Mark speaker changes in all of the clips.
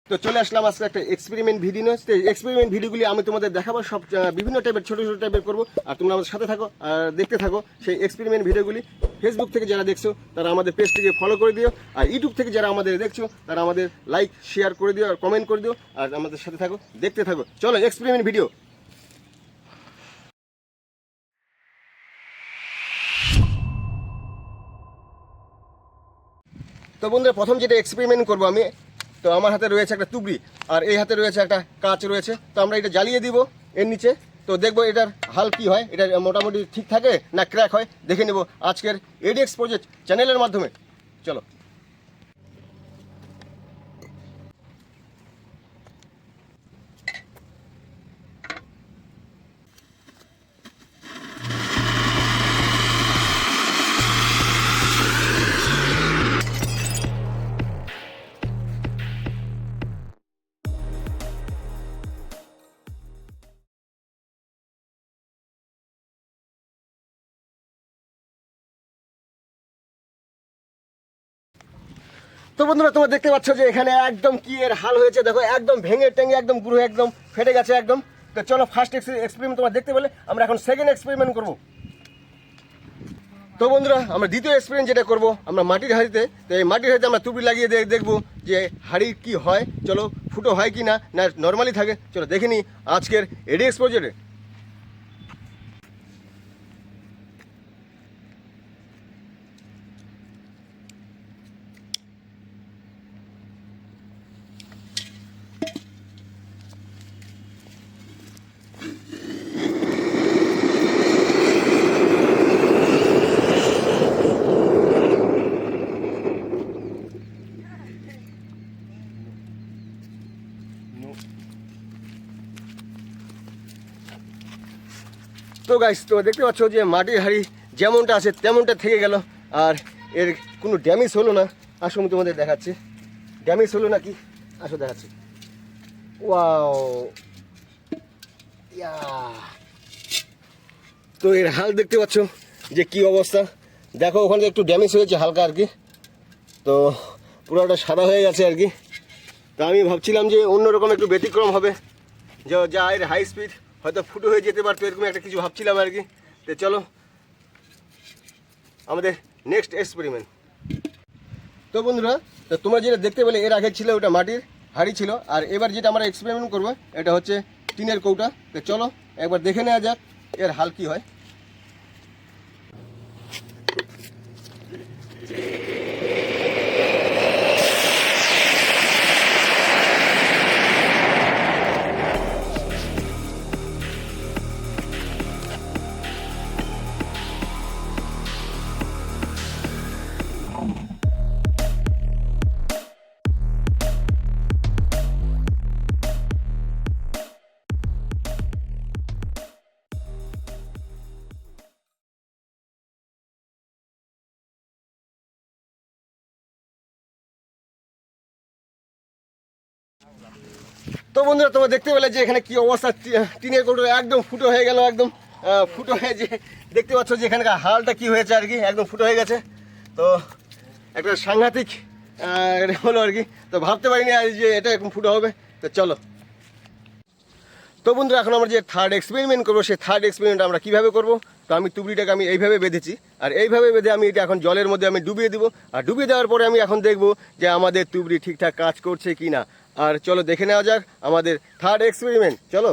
Speaker 1: তো চলে আসলাম আজকে একটা এক্সপেরিমেন্ট ভিডিও নিয়ে। এক্সপেরিমেন্ট ভিডিওগুলি আমি তোমাদের দেখাবো, সব বিভিন্ন টাইপের ছোটো ছোটো টাইপের করবো, আর তোমরা আমাদের সাথে থাকো আর দেখতে থাকো সেই এক্সপেরিমেন্ট ভিডিওগুলি। ফেসবুক থেকে যারা দেখছো তারা আমাদের পেজটিকে ফলো করে দিও, আর ইউটিউব থেকে যারা আমাদের দেখছো তারা আমাদের লাইক শেয়ার করে দিও আর কমেন্ট করে দিও, আর আমাদের সাথে থাকো দেখতে থাকো। চলো এক্সপেরিমেন্ট ভিডিও। তো বন্ধুরা, প্রথম যেটা এক্সপেরিমেন্ট করবো আমি, তো আমার হাতে রয়েছে একটা তুবড়ি আর এই হাতে রয়েছে একটা কাঁচ রয়েছে। তো আমরা এটা জ্বালিয়ে দিব এর নিচে, তো দেখবো এটার হাল কি হয়, এটা মোটামুটি ঠিক থাকে না ক্র্যাক হয়, দেখে নেব আজকের এডিএক্স প্রজেক্ট চ্যানেলের মাধ্যমে। চলো। তো বন্ধুরা, তোমরা দেখতে পাচ্ছ যে এখানে একদম কি এর হাল হয়েছে, দেখো একদম ভেঙে টেঙে একদম পুরো একদম ফেটে গেছে একদম। তো চলো ফার্স্ট এক্সপেরিমেন্ট তোমরা দেখতে পেলে, আমরা এখন সেকেন্ড এক্সপেরিমেন্ট করবো। তো বন্ধুরা, আমরা দ্বিতীয় এক্সপেরিমেন্ট যেটা করবো, আমরা মাটির হাঁড়িতে, তো এই মাটির হাঁড়িতে আমরা তুবড়ি লাগিয়ে দেখবো যে হাঁড়ির কি হয়, চলো ফুটো হয় কি না না নর্মালি থাকে। চলো দেখে নিই আজকের এডিএক্স প্রজেক্টে। তো গাইস, তো দেখতে পাচ্ছ যে মাটির হাঁড়ি যেমনটা আছে তেমনটা থেকে গেল, আর এর কোনো ড্যামেজ হলো না। আসো আমি তোমাদের দেখাচ্ছি ড্যামেজ হলো নাকি, আসো দেখাচ্ছি। ওয়াও, ইয়া, তো এর হাল দেখতে পাচ্ছ যে কি অবস্থা, দেখো ওখানে একটু ড্যামেজ হয়েছে হালকা আর কি, তো পুরোটা সাদা হয়ে গেছে আর কি। তো আমি ভাবছিলাম যে অন্যরকম একটু ব্যতিক্রম হবে, যে যা এর হাই স্পিড হয়তো ফুটো হয়ে যেতে পারতো, এরকম একটা কিছু ভাবছিলাম আর কি। তো চলো আমাদের নেক্সট এক্সপেরিমেন্ট। তো বন্ধুরা, তো তোমরা যেটা দেখতে পেলে এর আগে ছিল ওটা মাটির হাঁড়ি ছিল, আর এবার যেটা আমরা এক্সপেরিমেন্ট করবো এটা হচ্ছে টিনের কৌটা। তো চলো একবার দেখে নেওয়া যাক এর হাল কি হয়। তো বন্ধুরা, তোমরা দেখতে পেলে যে এখানে কি অবস্থা, টিনের কৌটো একদম ফুটো হয়ে গেল, একদম ফুটো হয়ে যে দেখতে পাচ্ছ যে এখানকার হালটা কি হয়েছে আর কি, একদম ফুটো হয়ে গেছে। তো একটা সাংঘাতিক হলো আর কি, তো ভাবতে পারিনি আর যে এটা এরকম ফুটো হবে। তো চলো। তো বন্ধুরা, এখন আমরা যে থার্ড এক্সপেরিমেন্ট করবো, সেই থার্ড এক্সপেরিমেন্ট আমরা কীভাবে করবো, তো আমি তুবড়িটাকে আমি এইভাবে বেঁধেছি, আর এইভাবে বেঁধে আমি এটা এখন জলের মধ্যে আমি ডুবিয়ে দিব, আর ডুবিয়ে দেওয়ার পরে আমি এখন দেখব যে আমাদের তুবড়ি ঠিকঠাক কাজ করছে কি না। আর চলো দেখে নেওয়া যাক আমাদের থার্ড এক্সপেরিমেন্ট। চলো।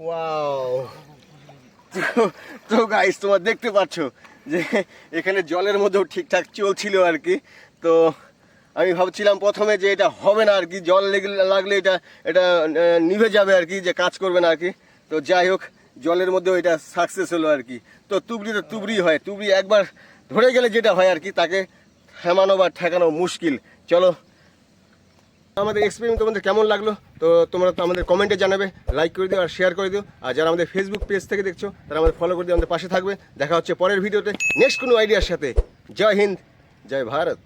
Speaker 1: ওয়াও, তো গাইস তোমরা দেখতে পাচ্ছ যে এখানে জলের মধ্যেও ঠিকঠাক চলছিল আর কি। তো আমি ভাবছিলাম প্রথমে যে এটা হবে না আর কি, জল লাগলে এটা এটা নিভে যাবে আর কি, যে কাজ করবে না আর কি। তো যাই হোক, জলের মধ্যেও এটা সাকসেস হলো আর কি। তো তুবড়ি তো তুবড়ি হয়, তুবড়ি একবার ধরে গেলে যেটা হয় আর কি, তাকে থামানো বা ঠেকানো মুশকিল। চলো, আমাদের এক্সপেরিমেন্ট তোমাদের কেমন লাগলো তো তোমরা তো আমাদের কমেন্টে জানাবে, লাইক করে দিও আর শেয়ার করে দিও। আর যারা আমাদের ফেসবুক পেজ থেকে দেখছো তারা আমাদের ফলো করে দিও, আমাদের পাশে থাকবে। দেখা হচ্ছে পরের ভিডিওতে নেক্সট কোনো আইডিয়ার সাথে। জয় হিন্দ, জয় ভারত।